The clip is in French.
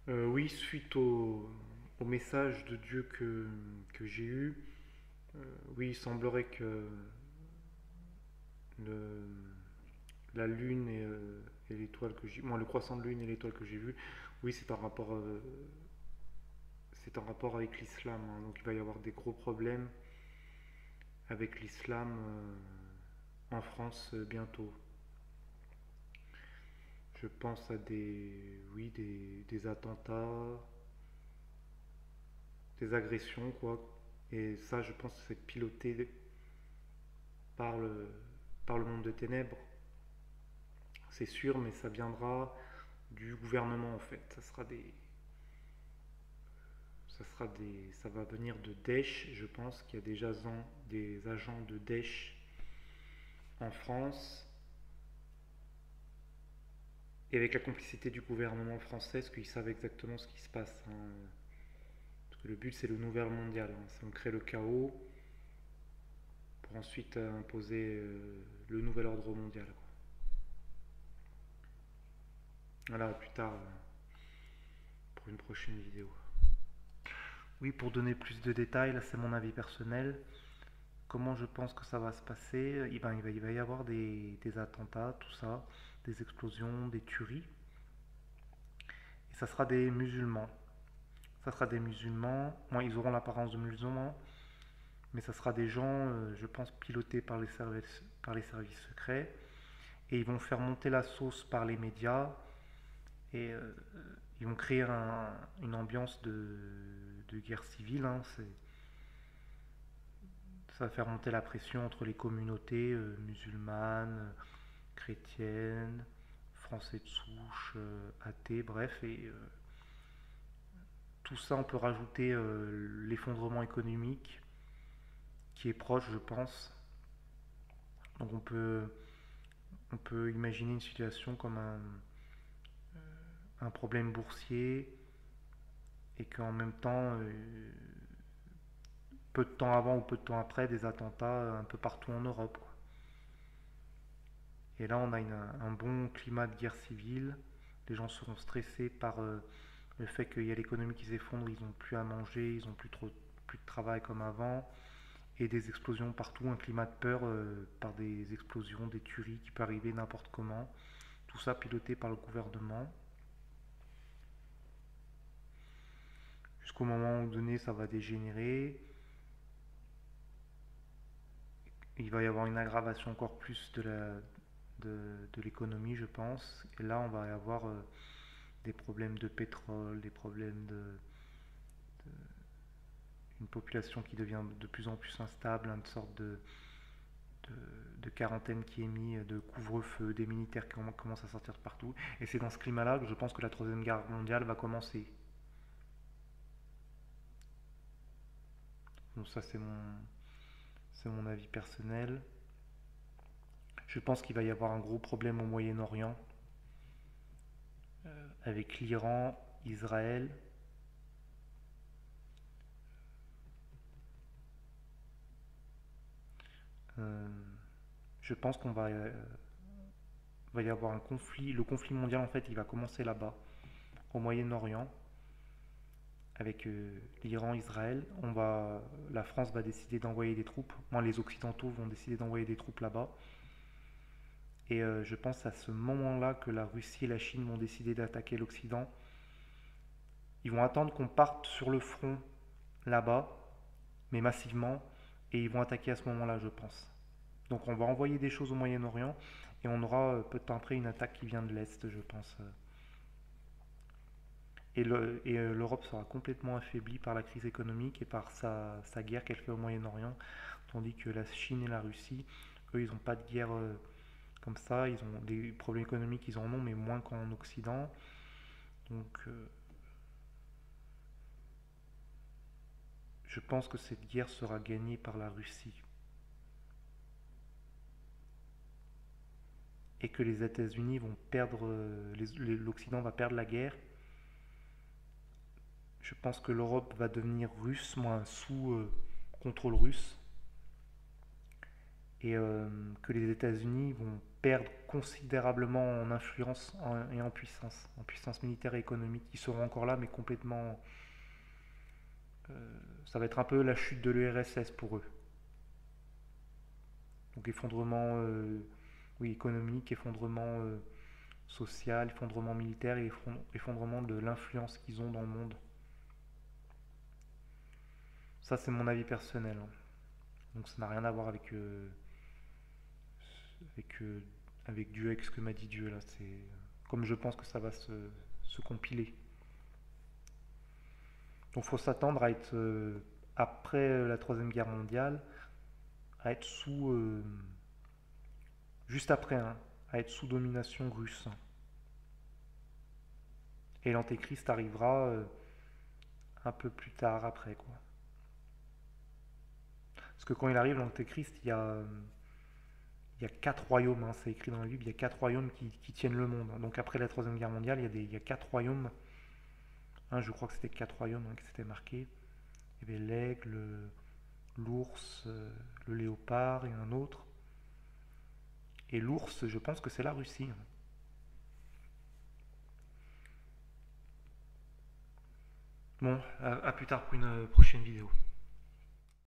Oui, suite au message de Dieu que j'ai eu, oui, il semblerait que le, la lune et l'étoile que j'ai, moi, le croissant de lune et l'étoile que j'ai vu, oui, c'est en rapport avec l'islam, hein. Donc il va y avoir des gros problèmes avec l'islam en France bientôt. Je pense à oui, des attentats, des agressions, quoi. Et ça, je pense que c'est piloté par par le monde de ténèbres, c'est sûr, mais ça viendra du gouvernement en fait. Ça va venir de Daesh. Je pense qu'il y a des agents de Daesh en France et avec la complicité du gouvernement français, parce qu'ils savent exactement ce qui se passe, hein. Parce que le but c'est le nouvel mondial, hein. C'est on crée le chaos pour ensuite imposer le nouvel ordre mondial, quoi. Voilà, plus tard pour une prochaine vidéo. Oui, pour donner plus de détails, là c'est mon avis personnel. Comment je pense que ça va se passer? Il va y avoir des attentats, tout ça, des explosions, des tueries. Et ça sera des musulmans. Ça sera des musulmans. Bon, ils auront l'apparence de musulmans, mais ça sera des gens, je pense, pilotés par les services secrets. Et ils vont faire monter la sauce par les médias. Et ils vont créer une ambiance de guerre civile, hein. Ça va faire monter la pression entre les communautés musulmanes, chrétiennes, français de souche, athées, bref. Et tout ça, on peut rajouter l'effondrement économique qui est proche, je pense. Donc on peut imaginer une situation comme un problème boursier et qu'en même temps, peu de temps avant ou peu de temps après, des attentats un peu partout en Europe, quoi. Et là, on a un bon climat de guerre civile. Les gens seront stressés par le fait qu'il y a l'économie qui s'effondre, ils n'ont plus à manger, ils n'ont plus de travail comme avant, et des explosions partout, un climat de peur par des explosions, des tueries qui peuvent arriver n'importe comment. Tout ça piloté par le gouvernement. Jusqu'au moment donné, ça va dégénérer. Il va y avoir une aggravation encore plus de l'économie, je pense. Et là, on va y avoir des problèmes de pétrole, des problèmes une population qui devient de plus en plus instable, une sorte de, de quarantaine qui est mise, de couvre-feu, des militaires qui commencent à sortir de partout. Et c'est dans ce climat-là que je pense que la Troisième Guerre mondiale va commencer. Donc ça, c'est mon avis personnel. Je pense qu'il va y avoir un gros problème au Moyen-Orient avec l'Iran, Israël. Euh, je pense va y avoir un conflit. Le conflit mondial, en fait, il va commencer là-bas, au Moyen-Orient, avec l'Iran, Israël. La France va décider d'envoyer des troupes. Moi, les Occidentaux vont décider d'envoyer des troupes là-bas. Et je pense à ce moment-là que la Russie et la Chine vont décider d'attaquer l'Occident. Ils vont attendre qu'on parte sur le front là-bas, mais massivement, et ils vont attaquer à ce moment-là, je pense. Donc on va envoyer des choses au Moyen-Orient, et on aura peu de temps après une attaque qui vient de l'Est, je pense. Et l'Europe sera complètement affaiblie par la crise économique et par sa guerre qu'elle fait au Moyen-Orient, tandis que la Chine et la Russie, eux, ils n'ont pas de guerre comme ça, ils ont des problèmes économiques, ils en ont, mais moins qu'en Occident. Donc je pense que cette guerre sera gagnée par la Russie et que les États-Unis vont perdre, l'Occident va perdre la guerre. Je pense que l'Europe va devenir russe, moins sous contrôle russe, et que les États-Unis vont perdre considérablement en influence et en puissance militaire et économique. Ils seront encore là, mais complètement... ça va être un peu la chute de l'URSS pour eux. Donc effondrement oui, économique, effondrement social, effondrement militaire et effondrement de l'influence qu'ils ont dans le monde. Ça, c'est mon avis personnel, hein. Donc ça n'a rien à voir avec, avec Dieu, avec ce que m'a dit Dieu là. C'est comme je pense que ça va se compiler. Donc il faut s'attendre à être, après la Troisième Guerre mondiale, à être juste après, hein, à être sous domination russe. Et l'Antéchrist arrivera un peu plus tard après, quoi. Parce que quand il arrive, l'Antéchrist, il y a quatre royaumes, hein, c'est écrit dans la Bible, il y a quatre royaumes qui tiennent le monde. Donc après la Troisième Guerre mondiale, il y a quatre royaumes. Hein, je crois que c'était quatre royaumes, hein, qui s'étaient marqués. Il y avait l'aigle, l'ours, le léopard et un autre. Et l'ours, je pense que c'est la Russie, hein. Bon, à plus tard pour une prochaine vidéo.